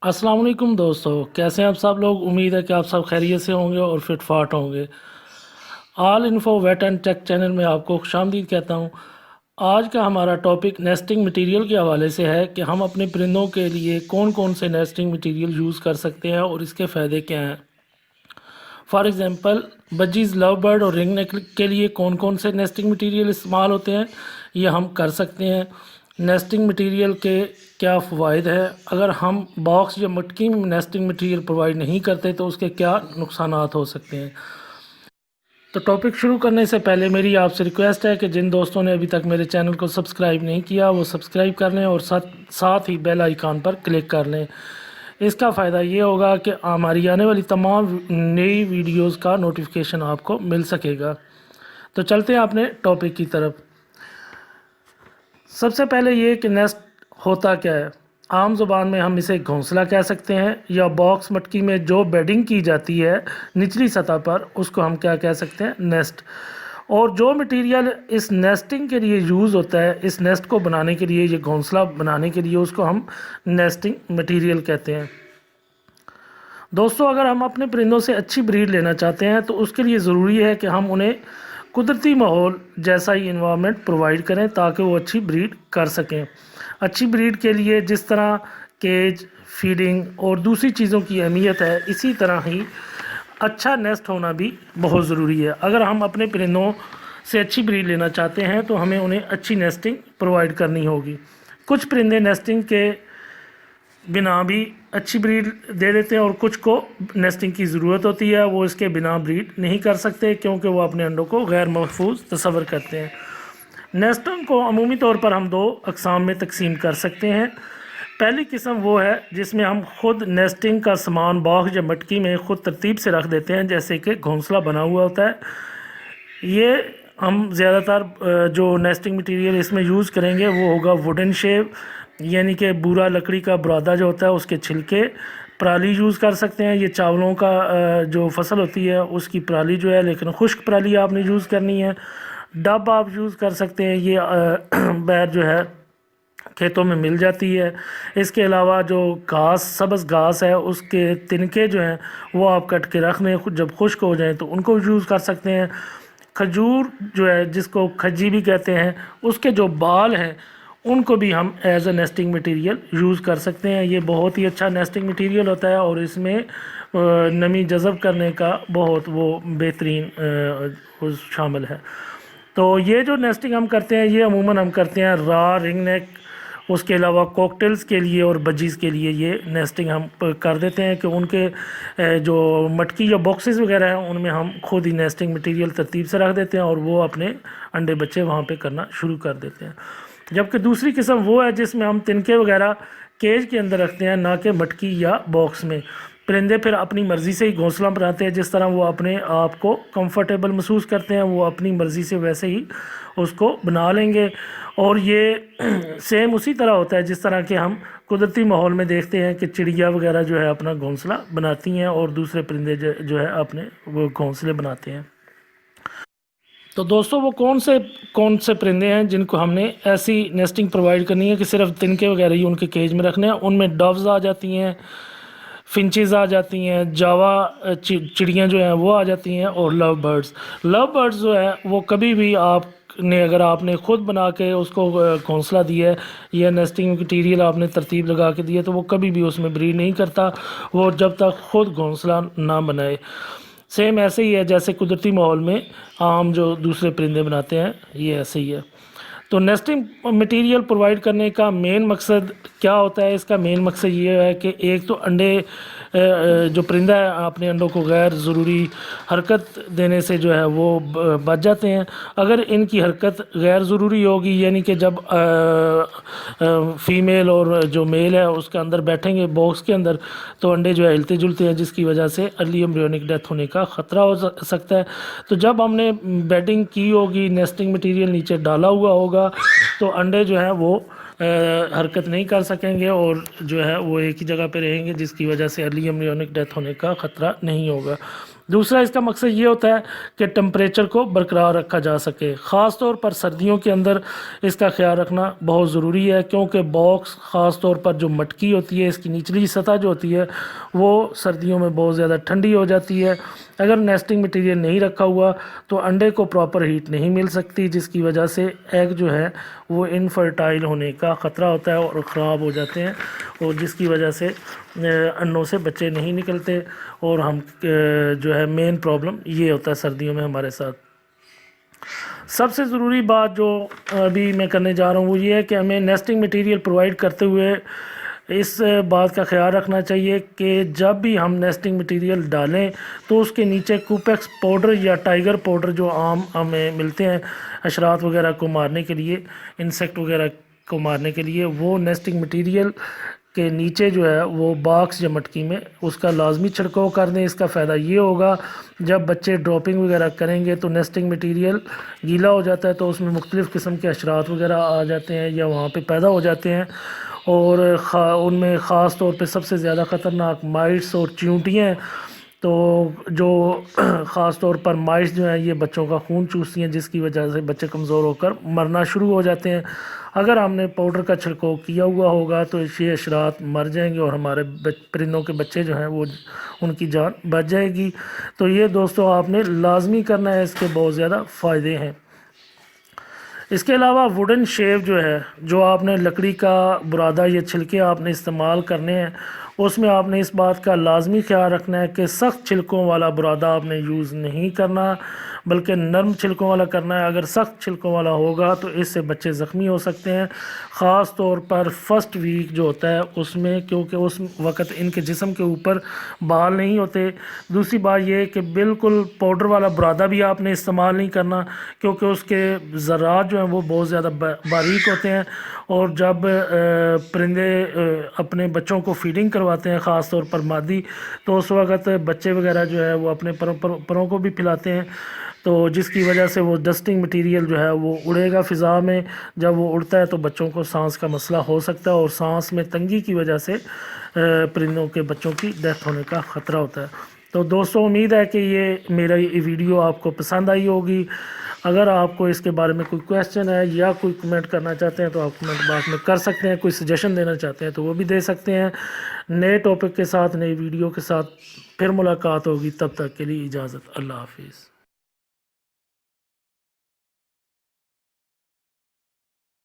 अस्सलाम वालेकुम दोस्तों, कैसे हैं आप सब लोग। उम्मीद है कि आप सब खैरियत से होंगे और फिट फाट होंगे। All info wet and tech channel में आपको खुशामदीद कहता हूं। आज का हमारा टॉपिक नेस्टिंग मटेरियल के हवाले से है कि हम अपने परिंदों के लिए कौन कौन से नेस्टिंग मटेरियल यूज़ कर सकते हैं और इसके फ़ायदे क्या हैं। For example, budgies, love bird और रिंग नेक के लिए कौन कौन से नेस्टिंग मटेरियल इस्तेमाल होते हैं, ये हम कर सकते हैं। नेस्टिंग मटेरियल के क्या फ़वाइद है, अगर हम बॉक्स या मटकी में नेस्टिंग मटेरियल प्रोवाइड नहीं करते तो उसके क्या नुकसानात हो सकते हैं। तो टॉपिक शुरू करने से पहले मेरी आपसे रिक्वेस्ट है कि जिन दोस्तों ने अभी तक मेरे चैनल को सब्सक्राइब नहीं किया वो सब्सक्राइब कर लें और साथ ही बेल आइकन पर क्लिक कर लें। इसका फ़ायदा ये होगा कि हमारी आने वाली तमाम नई वीडियोस का नोटिफिकेशन आपको मिल सकेगा। तो चलते हैं अपने टॉपिक की तरफ। सबसे पहले ये कि नेस्ट होता क्या है। आम ज़ुबान में हम इसे घोंसला कह सकते हैं, या बॉक्स मटकी में जो बेडिंग की जाती है निचली सतह पर, उसको हम क्या कह सकते हैं, नेस्ट। और जो मटेरियल इस नेस्टिंग के लिए यूज़ होता है, इस नेस्ट को बनाने के लिए, ये घोंसला बनाने के लिए, उसको हम नेस्टिंग मटेरियल कहते हैं। दोस्तों, अगर हम अपने परिंदों से अच्छी ब्रीड लेना चाहते हैं तो उसके लिए ज़रूरी है कि हम उन्हें कुदरती माहौल जैसा ही इन्वायरमेंट प्रोवाइड करें ताकि वो अच्छी ब्रीड कर सकें। अच्छी ब्रीड के लिए जिस तरह केज, फीडिंग और दूसरी चीज़ों की अहमियत है, इसी तरह ही अच्छा नेस्ट होना भी बहुत ज़रूरी है। अगर हम अपने परिंदों से अच्छी ब्रीड लेना चाहते हैं तो हमें उन्हें अच्छी नेस्टिंग प्रोवाइड करनी होगी। कुछ परिंदे नेस्टिंग के बिना भी अच्छी ब्रीड दे देते हैं और कुछ को नेस्टिंग की ज़रूरत होती है, वो इसके बिना ब्रीड नहीं कर सकते क्योंकि वो अपने अंडों को गैर महफूज तस्वर करते हैं। नेस्टिंग को अमूमी तौर पर हम दो अक़साम में तकसीम कर सकते हैं। पहली किस्म वो है जिसमें हम ख़ुद नेस्टिंग का सामान बॉक्स या मटकी में ख़ुद तरतीब से रख देते हैं, जैसे कि घोंसला बना हुआ होता है। ये हम ज़्यादातर जो नेस्टिंग मटेरियल इसमें यूज़ करेंगे वो होगा वुडन शेव, यानी कि बूरा लकड़ी का बुरादा जो होता है उसके छिलके। पराली यूज़ कर सकते हैं, ये चावलों का जो फसल होती है उसकी पराली जो है, लेकिन खुश्क पराली आपने यूज़ करनी है। डब आप यूज़ कर सकते हैं, ये बैर जो है खेतों में मिल जाती है। इसके अलावा जो घास, सब्ज़ घास है, उसके तिनके जो हैं वो आप कट के रख लें, जब खुश्क हो जाएं तो उनको यूज़ कर सकते हैं। खजूर जो है, जिसको खज्जी भी कहते हैं, उसके जो बाल हैं उनको भी हम as a nesting material use कर सकते हैं। ये बहुत ही अच्छा नेस्टिंग मटेरियल होता है और इसमें नमी जज़ब करने का बहुत वो बेहतरीन शामिल है। तो ये जो नेस्टिंग हम करते हैं ये अमूमन हम करते हैं रा, रिंग नेक, उसके अलावा कॉकटेल्स के लिए और बजीज़ के लिए ये नेस्टिंग हम कर देते हैं कि उनके जो मटकी या बॉक्सेस वगैरह हैं उनमें हम खुद ही नेस्टिंग मटेरियल तरतीब से रख देते हैं और वो अपने अंडे बच्चे वहाँ पे करना शुरू कर देते हैं। जबकि दूसरी किस्म वो है जिसमें हम तिनके वगैरह केज के अंदर रखते हैं, ना कि मटकी या बॉक्स में। परिंदे फिर अपनी मर्ज़ी से ही घोंसला बनाते हैं, जिस तरह वो अपने आप को कंफर्टेबल महसूस करते हैं वो अपनी मर्ज़ी से वैसे ही उसको बना लेंगे। और ये सेम उसी तरह होता है जिस तरह के हम कुदरती माहौल में देखते हैं कि चिड़िया वगैरह जो है अपना घोंसला बनाती हैं और दूसरे परिंदे जो है अपने वो घोंसले बनाते हैं। तो दोस्तों, वो कौन से परिंदे हैं जिनको हमने ऐसी नेस्टिंग प्रोवाइड करनी है कि सिर्फ तिनके वगैरह ही उनके केज में रखने हैं। उनमें डव्स आ जाती हैं, फिंचेस आ जाती हैं, जावा चिड़ियाँ जो हैं वो आ जाती हैं, और लव बर्ड्स जो है वो कभी भी अगर आपने ख़ुद बना के उसको घोंसला दिया है या नेस्टिंग मटीरियल आपने तरतीब लगा के दिया तो वो कभी भी उसमें ब्रीड नहीं करता, वो जब तक ख़ुद घोंसला ना बनाए। सेम ऐसे ही है जैसे कुदरती माहौल में आम जो दूसरे परिंदे बनाते हैं, ये ऐसे ही है। तो नेस्टिंग मटेरियल प्रोवाइड करने का मेन मकसद क्या होता है? इसका मेन मकसद ये है कि एक तो अंडे जो परिंदा है अपने अंडों को गैर ज़रूरी हरकत देने से जो है वो बच जाते हैं। अगर इनकी हरकत गैर ज़रूरी होगी, यानी कि जब फ़ीमेल और जो मेल है उसके अंदर बैठेंगे बॉक्स के अंदर, तो अंडे जो है हिलते जुलते हैं, जिसकी वजह से अर्ली एम्ब्रियोनिक डेथ होने का ख़तरा हो सकता है। तो जब हमने बेडिंग की होगी, नेस्टिंग मटेरियल नीचे डाला हुआ होगा, तो अंडे जो हैं वो हरकत नहीं कर सकेंगे और जो है वो एक ही जगह पे रहेंगे, जिसकी वजह से अर्ली एम्ब्रियोनिक डेथ होने का ख़तरा नहीं होगा। دوسرا اس کا مقصد یہ ہوتا ہے کہ ٹمپریچر کو برقرار رکھا جا سکے، خاص طور پر سردیوں کے اندر اس کا خیال رکھنا بہت ضروری ہے، کیونکہ باکس خاص طور پر جو مٹکی ہوتی ہے اس کی نچلی سطح جو ہوتی ہے وہ سردیوں میں بہت زیادہ ٹھنڈی ہو جاتی ہے۔ اگر نیسٹنگ مٹیریل نہیں رکھا ہوا تو انڈے کو پراپر ہیٹ نہیں مل سکتی، جس کی وجہ سے ایگ جو ہے وہ انفرٹائل ہونے کا خطرہ ہوتا ہے اور خراب ہو جاتے ہیں، اور جس کی وجہ سے انڈوں سے بچے نہیں نکلتے، اور ہم جو ہے مین پرابلم یہ ہوتا ہے سردیوں میں ہمارے ساتھ۔ سب سے ضروری بات جو ابھی میں کرنے جا رہا ہوں وہ یہ ہے کہ ہمیں نیسٹنگ مٹیریل پرووائڈ کرتے ہوئے اس بات کا خیال رکھنا چاہیے کہ جب بھی ہم نیسٹنگ مٹیریل ڈالیں تو اس کے نیچے کوپیکس پاؤڈر یا ٹائیگر پاؤڈر جو عام ہمیں ملتے ہیں حشرات وغیرہ کو مارنے کے لیے، انسیکٹ وغیرہ کو مارنے کے لیے، وہ نیسٹنگ مٹیریل کے نیچے جو ہے وہ باکس یا مٹکی میں اس کا لازمی چھڑکاؤ کر دیں۔ اس کا فائدہ یہ ہوگا جب بچے ڈراپنگ وغیرہ کریں گے تو نیسٹنگ مٹیریل گیلا ہو جاتا ہے تو اس میں مختلف قسم کے حشرات وغیرہ آ جاتے ہیں یا وہاں پہ پیدا ہو جاتے ہیں، اور ان میں خاص طور پہ سب سے زیادہ خطرناک مائٹس اور چیونٹیاں ہیں، تو جو خاص طور پر مائٹس جو ہیں یہ بچوں کا خون چوستی ہیں، جس کی وجہ سے بچے کمزور ہو کر مرنا شروع ہو جاتے ہیں۔ اگر ہم نے پاؤڈر کا چھڑکاؤ کیا ہوا ہوگا تو یہ حشرات مر جائیں گے اور ہمارے پرندوں کے بچے جو ہیں وہ ان کی جان بچ جائے گی۔ تو یہ دوستو آپ نے لازمی کرنا ہے، اس کے بہت زیادہ فائدے ہیں۔ اس کے علاوہ ووڈن شیو جو ہے، جو آپ نے لکڑی کا برادہ یا چھلکے آپ نے استعمال کرنے ہیں، اس میں آپ نے اس بات کا لازمی خیال رکھنا ہے کہ سخت چھلکوں والا برادہ آپ نے یوز نہیں کرنا بلکہ نرم چھلکوں والا کرنا ہے۔ اگر سخت چھلکوں والا ہوگا تو اس سے بچے زخمی ہو سکتے ہیں، خاص طور پر فرسٹ ویک جو ہوتا ہے اس میں، کیونکہ اس وقت ان کے جسم کے اوپر بال نہیں ہوتے۔ دوسری بات یہ ہے کہ بالکل پاؤڈر والا برادہ بھی آپ نے استعمال نہیں کرنا، کیونکہ اس کے ذرات جو ہیں وہ بہت زیادہ باریک ہوتے ہیں، اور جب پرندے اپنے بچوں کو فیڈنگ کرواتے ہیں خاص طور پر مادی، تو اس وقت بچے وغیرہ جو ہے وہ اپنے پروں کو بھی پھیلاتے ہیں، تو جس کی وجہ سے وہ ڈسٹنگ مٹیریل جو ہے وہ اڑے گا فضا میں۔ جب وہ اڑتا ہے تو بچوں کو سانس کا مسئلہ ہو سکتا ہے، اور سانس میں تنگی کی وجہ سے پرندوں کے بچوں کی ڈیتھ ہونے کا خطرہ ہوتا ہے۔ تو دوستوں امید ہے کہ یہ میرا یہ ویڈیو آپ کو پسند آئی ہوگی۔ اگر آپ کو اس کے بارے میں کوئی کویسچن ہے یا کوئی کمنٹ کرنا چاہتے ہیں تو آپ کمنٹ باکس میں کر سکتے ہیں، کوئی سجیشن دینا چاہتے ہیں تو وہ بھی دے سکتے ہیں۔ نئے ٹاپک کے ساتھ، نئی ویڈیو کے ساتھ پھر ملاقات ہوگی، تب تک کے لیے اجازت، اللہ حافظ۔